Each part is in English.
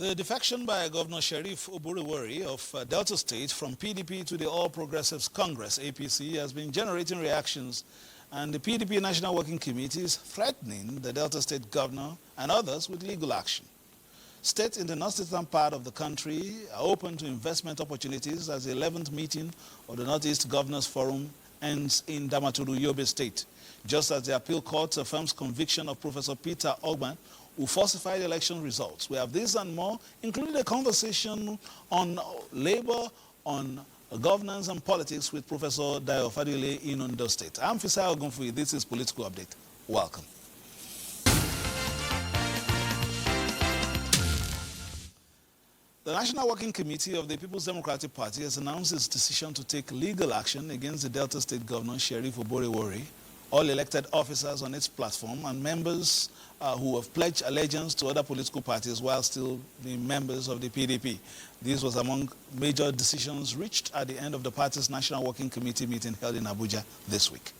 The defection by Governor Sheriff Oborevwori of Delta State from PDP to the All Progressives Congress, APC, has been generating reactions, and the PDP National Working Committee is threatening the Delta State governor and others with legal action. States in the northeastern part of the country are open to investment opportunities as the 11th meeting of the Northeast Governors Forum ends in Damaturu, Yobe State, just as the appeal court affirms conviction of Professor Peter Ogban, who falsified election results. We have this and more, including a conversation on labor, on governance and politics with Professor Dayo Fadile in Ondo State. I'm Fisai Ogunfuyi. This is Political Update. Welcome. The National Working Committee of the People's Democratic Party has announced its decision to take legal action against the Delta State Governor, Sheriff Oborevwori, all elected officers on its platform, and members who have pledged allegiance to other political parties while still being members of the PDP. This was among major decisions reached at the end of the party's National Working Committee meeting held in Abuja this week.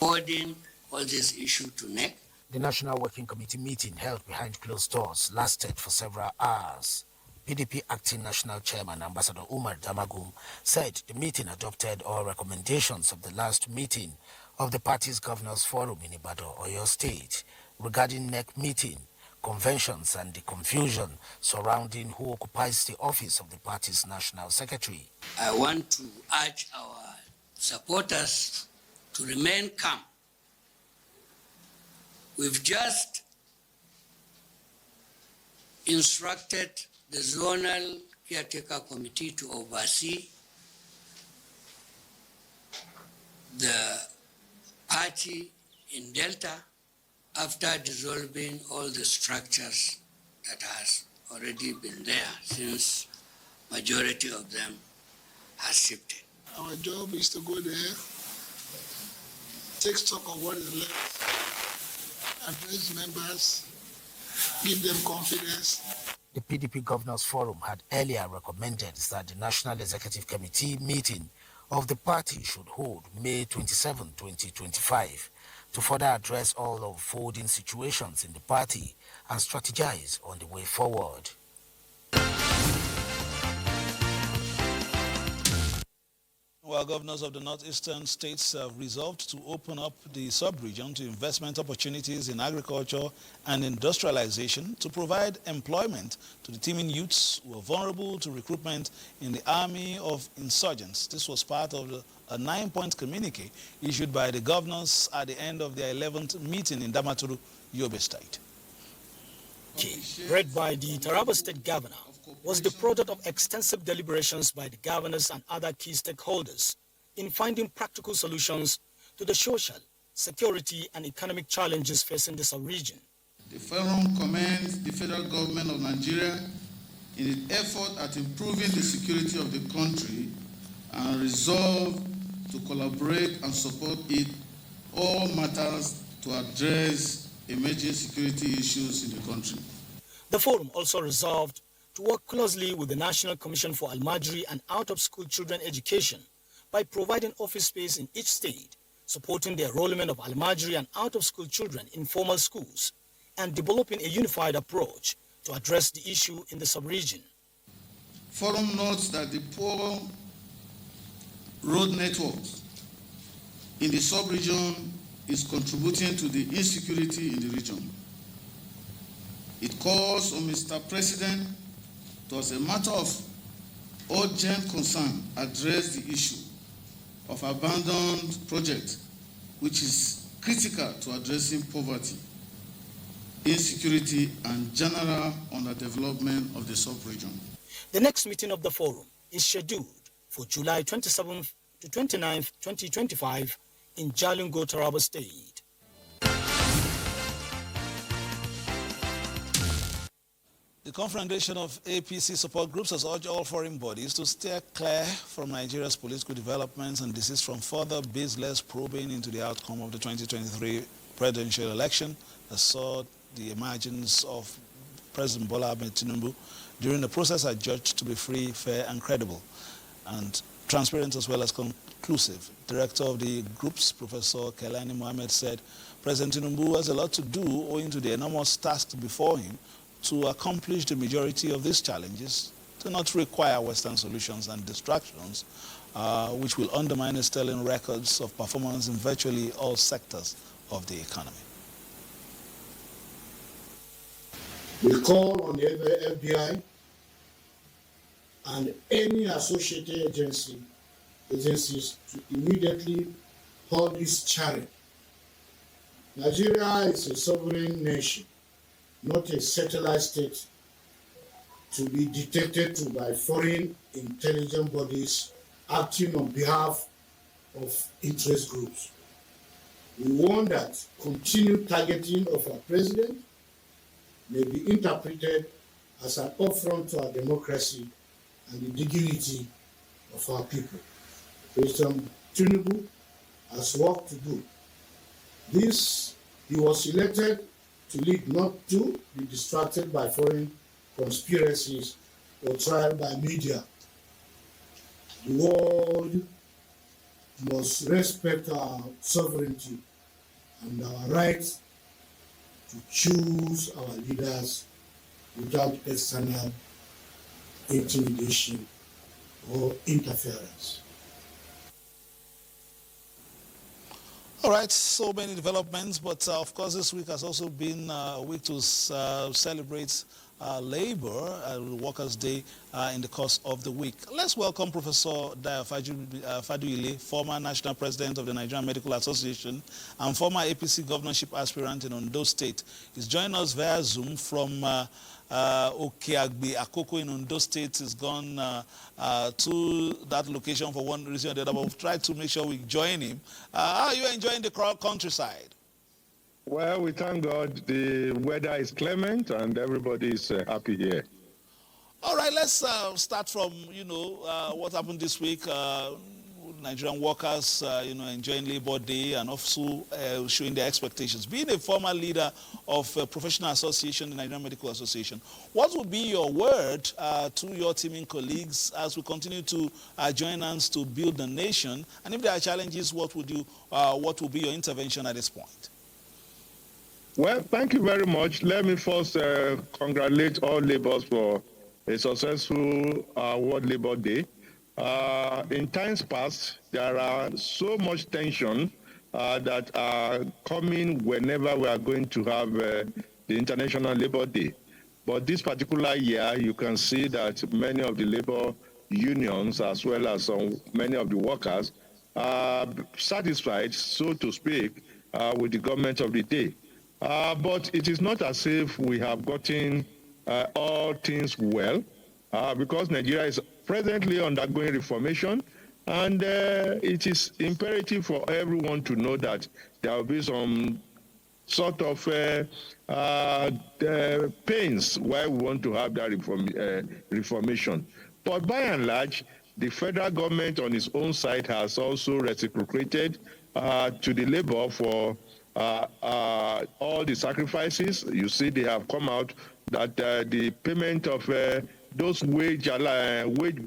Holding all this issue to neck. The National Working Committee meeting held behind closed doors lasted for several hours. PDP Acting National Chairman Ambassador Umar Damagum said the meeting adopted all recommendations of the last meeting of the party's Governors Forum in Ibadan, Oyo State, regarding next meeting, conventions and the confusion surrounding who occupies the office of the party's National Secretary. I want to urge our supporters to remain calm. We've just instructed the Zonal Caretaker Committee to oversee the party in Delta after dissolving all the structures that has already been there since majority of them has shifted. Our job is to go there, take stock of what is left, address members, give them confidence. The PDP Governors Forum had earlier recommended that the National Executive Committee meeting of the party should hold May 27, 2025, to further address all unfolding situations in the party and strategize on the way forward. While governors of the northeastern states have resolved to open up the sub-region to investment opportunities in agriculture and industrialization to provide employment to the teeming youths who are vulnerable to recruitment in the army of insurgents. This was part of a 9-point communique issued by the governors at the end of their 11th meeting in Damaturu, Yobe State. Read by the Taraba State Governor, was the product of extensive deliberations by the governors and other key stakeholders in finding practical solutions to the social, security, and economic challenges facing the sub-region. The forum commends the federal government of Nigeria in its effort at improving the security of the country and resolve to collaborate and support it all matters to address emerging security issues in the country. The forum also resolved to work closely with the National Commission for Almajiri and Out-of-School Children Education by providing office space in each state, supporting the enrollment of Almajiri and out-of-school children in formal schools, and developing a unified approach to address the issue in the sub-region. Forum notes that the poor road networks in the sub-region is contributing to the insecurity in the region. It calls on Mr. President to, as a matter of urgent concern, address the issue of abandoned projects, which is critical to addressing poverty, insecurity, and general underdevelopment of the sub-region. The next meeting of the forum is scheduled for July 27th to 29th, 2025 in Jalingo, Taraba State. The Confederation of APC support groups has urged all foreign bodies to steer clear from Nigeria's political developments and desist from further baseless probing into the outcome of the 2023 presidential election that saw the emergence of President Bola Ahmed Tinubu during the process adjudged to be free, fair, and credible, and transparent as well as conclusive. Director of the groups, Professor Kelani Mohammed, said President Tinubu has a lot to do owing to the enormous task before him to accomplish the majority of these challenges do not require Western solutions and distractions, which will undermine the sterling records of performance in virtually all sectors of the economy. We call on the FBI and any associated agencies to immediately hold this challenge. Nigeria is a sovereign nation, not a satellite state to be dictated to by foreign intelligence bodies acting on behalf of interest groups. We warn that continued targeting of our president may be interpreted as an affront to our democracy and the dignity of our people. President Tinubu has work to do. He was elected to lead, not to be distracted by foreign conspiracies or trial by media. The world must respect our sovereignty and our right to choose our leaders without external intimidation or interference. All right, so many developments, but of course this week has also been a week to celebrate Labor Workers' Day in the course of the week. Let's welcome Professor Dayo Faduile, former National President of the Nigerian Medical Association and former APC governorship aspirant in Ondo State. He's joining us via Zoom from Okeagbe, Akoko in Ondo State. He's gone to that location for one reason or the other, but we've tried to make sure we join him. How are you enjoying the countryside? Well, we thank God the weather is clement and everybody is happy here. All right, let's start from, what happened this week. Nigerian workers, enjoying Labor Day and also showing their expectations. Being a former leader of a professional association, the Nigerian Medical Association, what would be your word to your teaming colleagues as we continue to join hands to build the nation? And if there are challenges, what would be your intervention at this point? Well, thank you very much. Let me first congratulate all laborers for a successful World Labor Day. In times past, there are so much tension that are coming whenever we are going to have the International Labor Day. But this particular year, you can see that many of the labor unions, as well as many of the workers, are satisfied, so to speak, with the government of the day. But it is not as if we have gotten all things well, because Nigeria is presently undergoing reformation, and it is imperative for everyone to know that there will be some sort of pains why we want to have that reformation. But by and large, the federal government on its own side has also reciprocated to the labor for all the sacrifices. You see, they have come out that the payment of those wage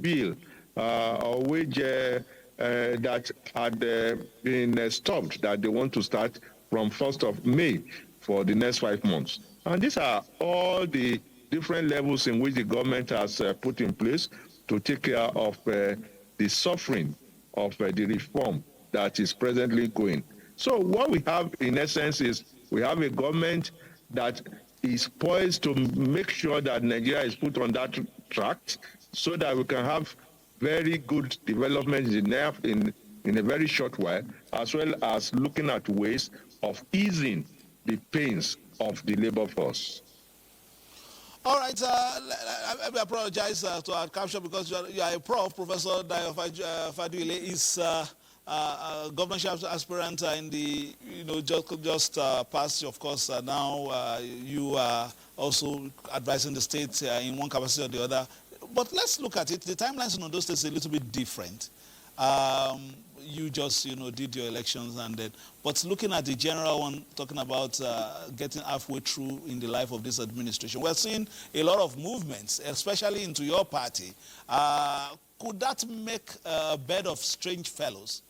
bill or wage that had been stopped, that they want to start from 1st of May for the next 5 months. And these are all the different levels in which the government has put in place to take care of the suffering of the reform that is presently going. So what we have in essence is we have a government that is poised to make sure that Nigeria is put on that track so that we can have very good development in a very short while, as well as looking at ways of easing the pains of the labor force. All right, I apologize to our capture because you are a prof. Professor Dayo Faduile is governorship aspirant in the, just past, of course, now you are also advising the state in one capacity or the other. But let's look at it. The timelines in those states are a little bit different. You just, did your elections and then, but looking at the general one, talking about getting halfway through in the life of this administration, we're seeing a lot of movements, especially into your party. Could that make a bed of strange fellows?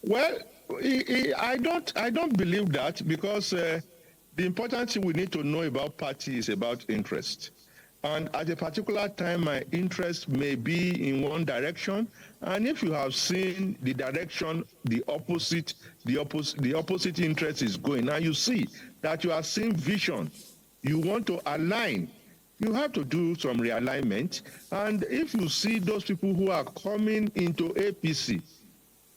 Well, I don't believe that, because The important thing we need to know about party is about interest. And at a particular time, my interest may be in one direction. And if you have seen the direction, the opposite interest is going, and you see that you are seeing vision, you want to align, you have to do some realignment. And if you see those people who are coming into APC,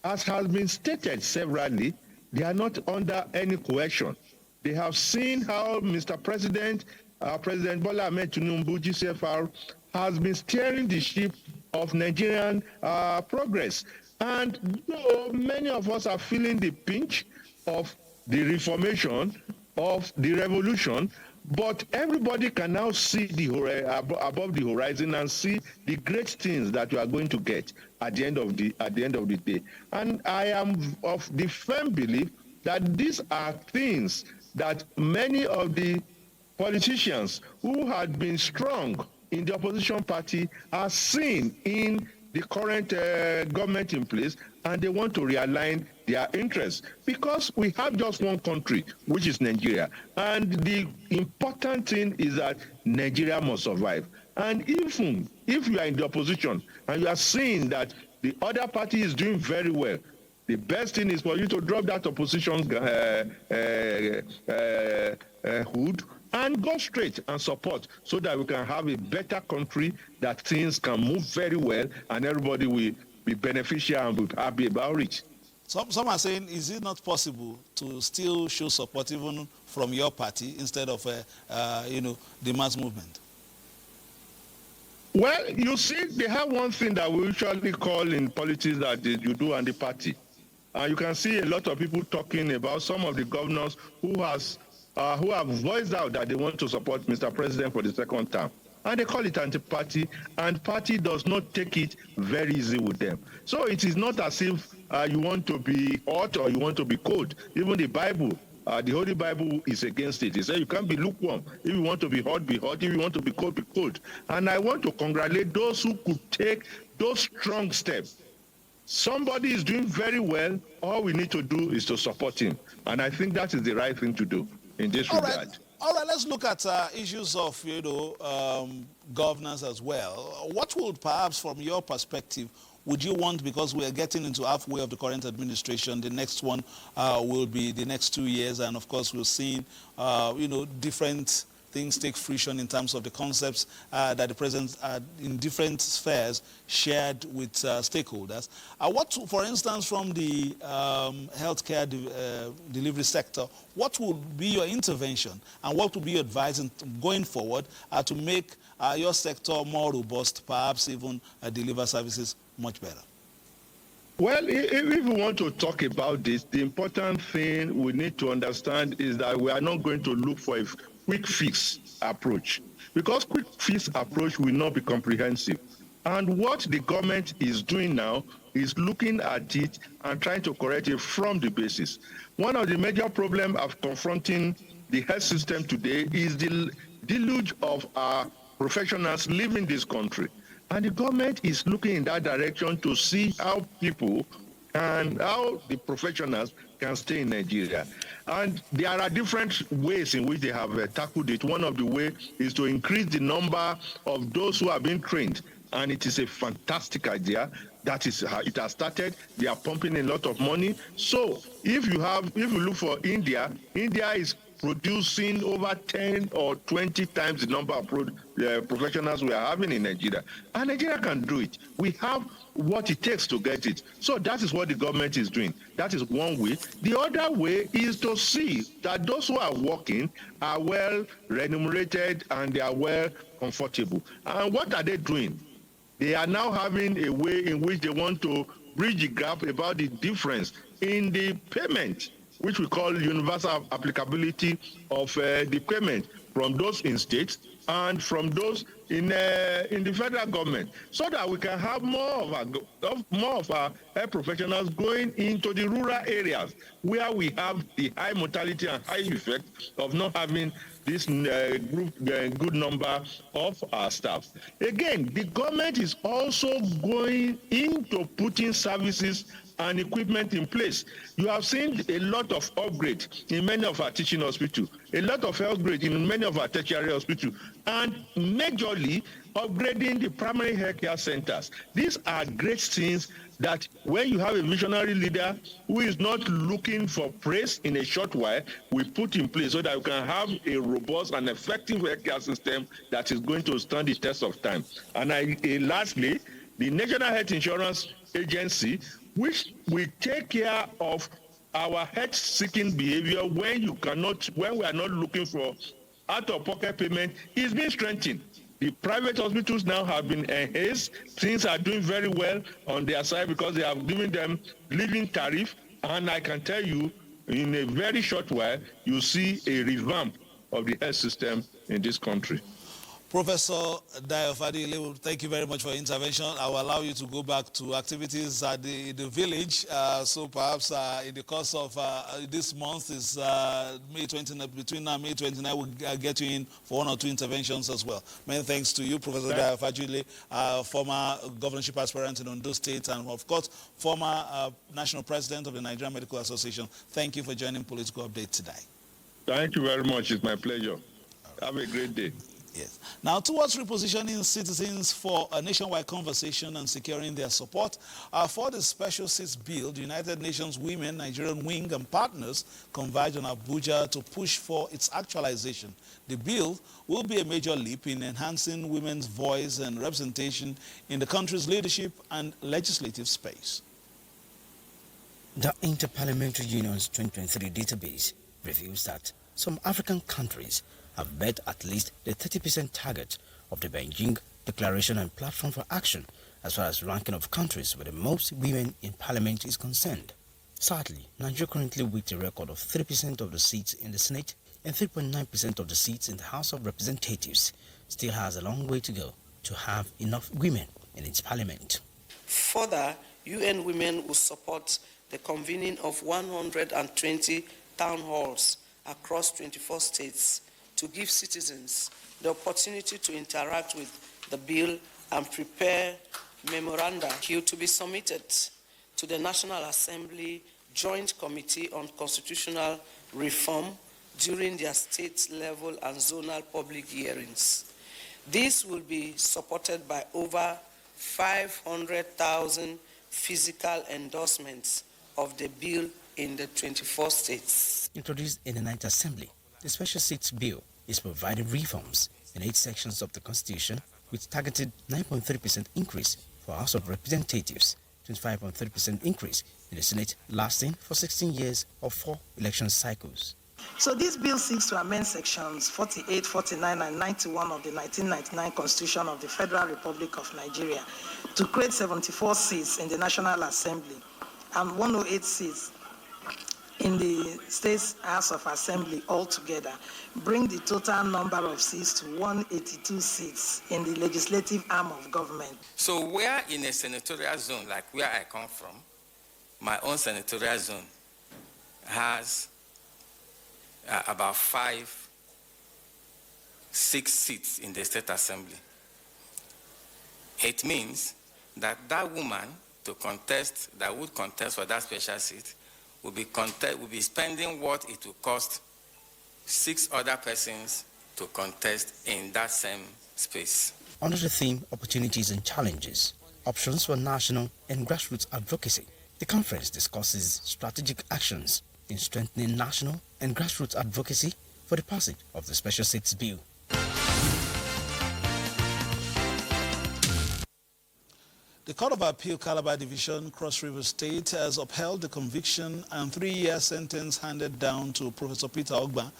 as has been stated severally, they are not under any coercion. They have seen how Mr. President, President Bola Ahmed Tinubu, GCFR, has been steering the ship of Nigerian progress. And many of us are feeling the pinch of the reformation, of the revolution, but everybody can now see above the horizon and see the great things that you are going to get at the end of the day. And I am of the firm belief that these are things that many of the politicians who had been strong in the opposition party are seeing in the current government in place, and they want to realign their interests, because we have just one country, which is Nigeria. And the important thing is that Nigeria must survive. And even if you are in the opposition and you are seeing that the other party is doing very well, the best thing is for you to drop that opposition hood and go straight and support, so that we can have a better country, that things can move very well and everybody will be beneficial and be happy about it. Some are saying, is it not possible to still show support even from your party instead of, the mass movement? Well, you see, they have one thing that we usually call in politics that you do and the party. You can see a lot of people talking about some of the governors who have voiced out that they want to support Mr. President for the second term. And they call it anti-party, and party does not take it very easy with them. So it is not as if you want to be hot or you want to be cold. Even the Bible, the Holy Bible, is against it. It says you can't be lukewarm. If you want to be hot, be hot. If you want to be cold, be cold. And I want to congratulate those who could take those strong steps. Somebody is doing very well. All we need to do is to support him. And I think that is the right thing to do in this regard. All right, let's look at issues of, governance as well. What would perhaps, from your perspective, would you want, because we are getting into halfway of the current administration, the next one will be the next 2 years, and of course we'll see, different things take fruition in terms of the concepts that the president in different spheres shared with stakeholders. What, for instance, from the healthcare delivery sector, what would be your intervention and what would be your advice going forward to make your sector more robust, perhaps even deliver services much better? Well, if we want to talk about this, the important thing we need to understand is that we are not going to look for a quick fix approach, because quick fix approach will not be comprehensive. And what the government is doing now is looking at it and trying to correct it from the basis. One of the major problems of confronting the health system today is the deluge of our professionals leaving this country. And the government is looking in that direction to see how people and how the professionals can stay in Nigeria. And there are different ways in which they have tackled it. One of the ways is to increase the number of those who have been trained. And it is a fantastic idea. That is how it has started. They are pumping a lot of money. So if you look for India, India is producing over 10 or 20 times the number of professionals we are having in Nigeria. And Nigeria can do it. We have what it takes to get it. So that is what the government is doing. That is one way. The other way is to see that those who are working are well remunerated and they are well comfortable. And what are they doing? They are now having a way in which they want to bridge the gap about the difference in the payment, which we call universal applicability of the payment from those in states and from those in the federal government, so that we can have more of our health professionals going into the rural areas where we have the high mortality and high effect of not having this good number of our staff. Again, the government is also going into putting services and equipment in place. You have seen a lot of upgrade in many of our teaching hospitals, a lot of upgrade in many of our tertiary hospitals, and majorly upgrading the primary healthcare centers. These are great things that when you have a visionary leader who is not looking for praise in a short while, we put in place so that you can have a robust and effective healthcare system that is going to stand the test of time. And lastly, the National Health Insurance Agency, which will take care of our health-seeking behavior when we are not looking for out-of-pocket payment, is being strengthened. The private hospitals now have been enhanced. Things are doing very well on their side because they have given them living tariff. And I can tell you, in a very short while, you see a revamp of the health system in this country. Professor Dayo Fadile, thank you very much for your intervention. I will allow you to go back to activities at the village. So perhaps in the course of this month is May 29, between now and May 29, we'll get you in for one or two interventions as well. Many thanks to you, Professor Dayo Fadile, former governorship aspirant in Ondo State, and of course, former national president of the Nigerian Medical Association. Thank you for joining Political Update today. Thank you very much. It's my pleasure. Have a great day. Yes. Now, towards repositioning citizens for a nationwide conversation and securing their support, for the Special Seats Bill, the United Nations Women, Nigerian Wing, and partners converged on Abuja to push for its actualization. The bill will be a major leap in enhancing women's voice and representation in the country's leadership and legislative space. The Interparliamentary Union's 2023 database reveals that some African countries have met at least the 30% target of the Beijing Declaration and Platform for Action as far as ranking of countries where the most women in parliament is concerned. Sadly, Nigeria currently with a record of 3% of the seats in the Senate and 3.9% of the seats in the House of Representatives still has a long way to go to have enough women in its parliament. Further, UN Women will support the convening of 120 town halls across 24 states to give citizens the opportunity to interact with the bill and prepare memoranda to be submitted to the National Assembly Joint Committee on Constitutional Reform during their state level and zonal public hearings. This will be supported by over 500,000 physical endorsements of the bill in the 24 states. Introduced in the Ninth Assembly, the Special Seats Bill is providing reforms in 8 sections of the Constitution with targeted 9.3% increase for House of Representatives, 25.3% increase in the Senate, lasting for 16 years of 4 election cycles. So this bill seeks to amend sections 48, 49, and 91 of the 1999 Constitution of the Federal Republic of Nigeria to create 74 seats in the National Assembly and 108 seats in the State's House of Assembly altogether, bring the total number of seats to 182 seats in the legislative arm of government. So we are in a senatorial zone, like where I come from. My own senatorial zone has about 5, 6 seats in the State Assembly. It means that that woman that would contest for that special seat will be spending what it will cost 6 other persons to contest in that same space. Under the theme Opportunities and Challenges, Options for National and Grassroots Advocacy, the conference discusses strategic actions in strengthening national and grassroots advocacy for the passage of the Special Seats Bill. The Court of Appeal Calabar Division, Cross River State, has upheld the conviction and 3-year sentence handed down to Professor Peter Ogba,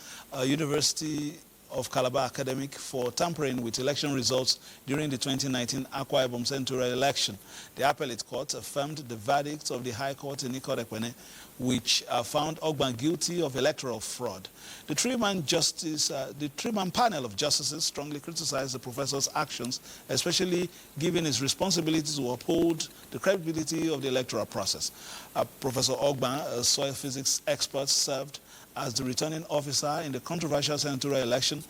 University of Calabar academic, for tampering with election results during the 2019 Akwa Ibom Central election. The appellate court affirmed the verdict of the High Court in Ikot-Ekpene, which found Ogba guilty of electoral fraud. The three-man panel of justices strongly criticized the professor's actions, especially given his responsibility to uphold the credibility of the electoral process. Professor Ogba, a soil physics expert, served as the returning officer in the controversial senatorial election.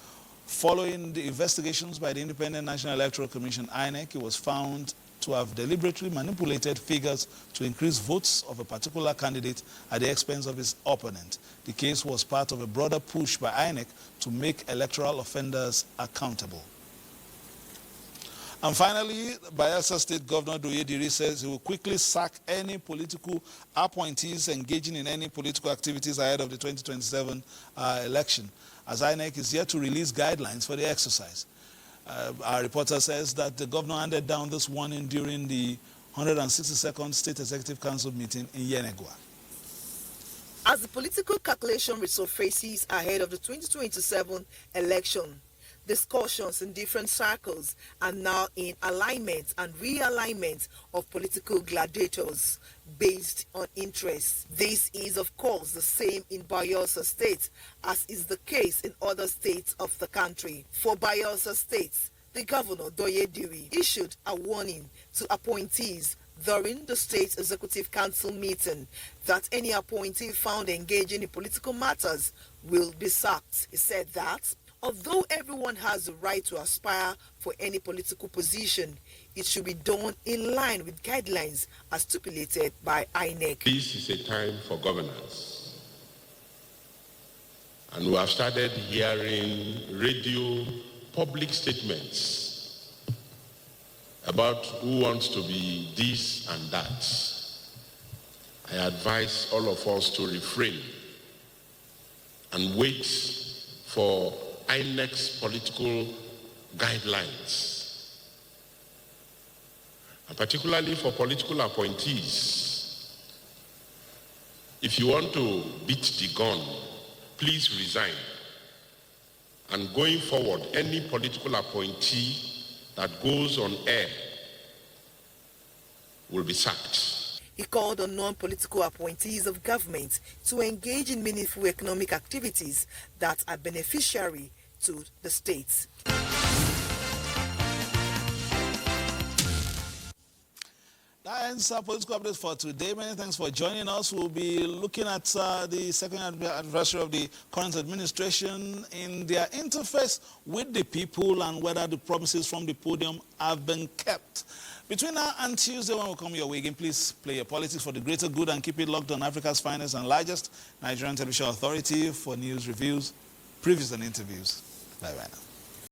Following the investigations by the Independent National Electoral Commission, INEC, he was found to have deliberately manipulated figures to increase votes of a particular candidate at the expense of his opponent. The case was part of a broader push by INEC to make electoral offenders accountable. And finally, Bayelsa State Governor Doyediri says he will quickly sack any political appointees engaging in any political activities ahead of the 2027 election, as INEC is yet to release guidelines for the exercise. Our reporter says that the governor handed down this warning during the 162nd State Executive Council meeting in Yenegua. As the political calculation resurfaces ahead of the 2027 election, discussions in different circles are now in alignment and realignment of political gladiators based on interests. This is, of course, the same in Bayelsa State, as is the case in other states of the country. For Bayelsa State, the governor, Doyediri, issued a warning to appointees during the State Executive Council meeting that any appointee found engaging in political matters will be sacked. He said that although everyone has the right to aspire for any political position, it should be done in line with guidelines as stipulated by INEC. This is a time for governance. And we have started hearing radio public statements about who wants to be this and that. I advise all of us to refrain and wait for INEC's political guidelines, and particularly for political appointees. If you want to beat the gun, please resign. And going forward, any political appointee that goes on air will be sacked. He called on non-political appointees of government to engage in meaningful economic activities that are beneficiary to the states. That ends our political update for today. Many thanks for joining us. We'll be looking at the second anniversary of the current administration in their interface with the people and whether the promises from the podium have been kept. Between now and Tuesday, when we come your way again, please play your politics for the greater good and keep it locked on Africa's finest and largest Nigerian television authority for news, reviews, previews, and interviews. Bye-bye now.